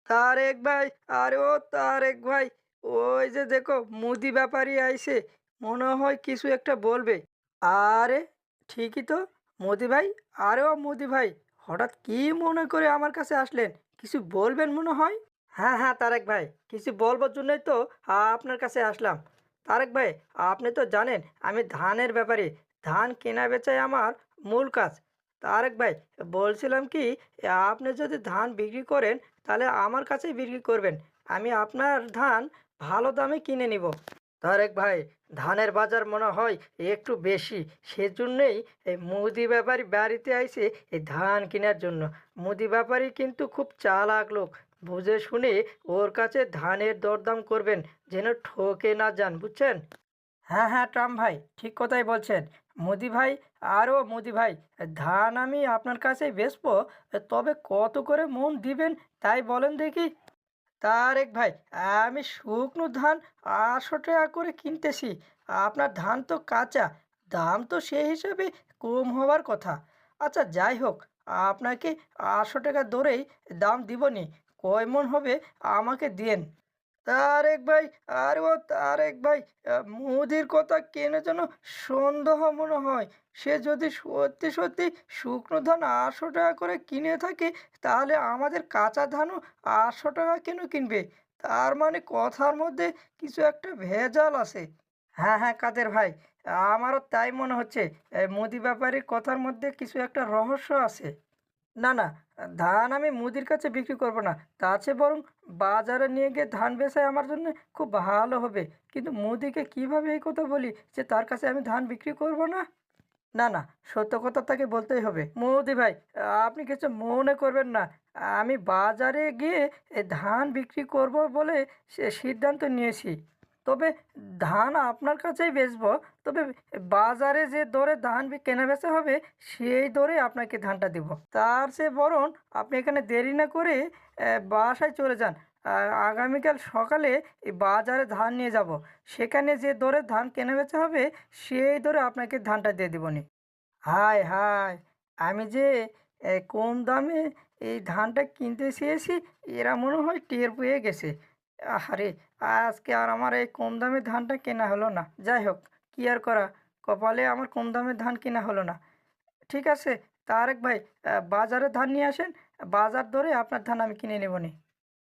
তারেক ভাই, আরে ও তারেক ভাই, ওই যে দেখো মুদি ব্যাপারী আইছে, মনে হয় কিছু একটা বলবে। আরে ঠিকই তো, মুদি ভাই। আরে ও মুদি ভাই, হঠাৎ কি মনে করে আমার কাছে আসলেন? কিছু বলবেন মনে হয়। হ্যাঁ হ্যাঁ তারেক ভাই, কিছু বলবার জন্যই তো আপনার কাছে আসলাম। তারেক ভাই, আপনি তো জানেন আমি ধানের ব্যাপারে, ধান কেনা বেচাই আমার মূল কাজ। তারেক ভাই, বলছিলাম কি, আপনি যদি ধান বিক্রি করেন তাহলে আমার কাছেই বিক্রি করবেন। আমি আপনার ধান ভালো দামে কিনে নিব। তারেক ভাই, ধানের বাজার মনে হয় একটু বেশি, সেজন্যই এই মুদি ব্যাপারী বাড়িতে আইছে এই ধান কেনার জন্য। মুদি ব্যাপারী কিন্তু খুব চালাক লোক, বুঝে শুনে ওর কাছে ধানের দরদাম করবেন, যেন ঠকে না যান, বুঝছেন? হ্যাঁ হ্যাঁ ট্রাম ভাই, ঠিক কথাই বলছেন। মুদি ভাই, আরও মুদি ভাই, ধান আমি আপনার কাছেই বেচবো, তবে কত করে মন দিবেন তাই বলেন দেখি। তারেক ভাই, আমি শুকনো ধান 800 টাকা করে কিনতেছি। আপনার ধান তো কাঁচা, দাম তো সেই হিসাবে কম হওয়ার কথা। আচ্ছা যাই হোক, আপনাকে 800 টাকা ধরেই দাম দিবনি। কয় মন হবে আমাকে দিন। তারেক ভাই, আরে ও তারেক ভাই, মুদির কথা কেনে যেন সন্দেহ মনে হয়। সে যদি সত্যি সত্যি শুকনো ধান 800 টাকা করে কিনে থাকে, তাহলে আমাদের কাঁচা ধানও 800 টাকা কেন কিনবে? তার মানে কথার মধ্যে কিছু একটা ভেজাল আছে। হ্যাঁ হ্যাঁ কাদের ভাই, আমারও তাই মনে হচ্ছে। মুদি ব্যাপারীর কথার মধ্যে কিছু একটা রহস্য আছে। না না, ধান আমি মুদির কাছে বিক্রি করব না। তার চেয়ে বরং বাজারে নিয়ে গিয়ে ধান বেচাই আমার জন্য খুব ভালো হবে। কিন্তু মুদিকে কিভাবে এই কথা বলি যে তার কাছে আমি ধান বিক্রি করব না? না না, সত্য কথা তাকে বলতেই হবে। মুদি ভাই, আপনি কিছু মনে করবেন না। আমি বাজারে গিয়ে ধান বিক্রি করব বলে সে সিদ্ধান্ত নিয়েছি। তবে ধান আপনার কাছেই বেচবো। তবে বাজারে যে দরে ধান কেনা বেচা হবে, সেই দরে আপনাকে ধানটা দেব। তার চেয়ে বরং আপনি এখানে দেরি না করে বাসায় চলে যান। আর আগামীকাল সকালে এই বাজারে ধান নিয়ে যাব। সেখানে যে দরে ধান কেনা বেচা হবে, সেই দরে আপনাকে ধানটা দিয়ে দেবনি। হায় হায়, আমি যে কম দামে এই ধানটা কিনতে চেয়েছি, এরা মনে হয় টের পেয়ে গেছে। আহারে, আজকে আর আমার এই কম দামে ধানটা কেনা হলো না। যাই হোক, কি আর করা, কপালে আমার কম দামে ধান কেনা হলো না। ঠিক আছে তারেক ভাই, বাজারে ধান নিয়ে আসেন, বাজার দরে আপনার ধান আমি কিনে নেবনি।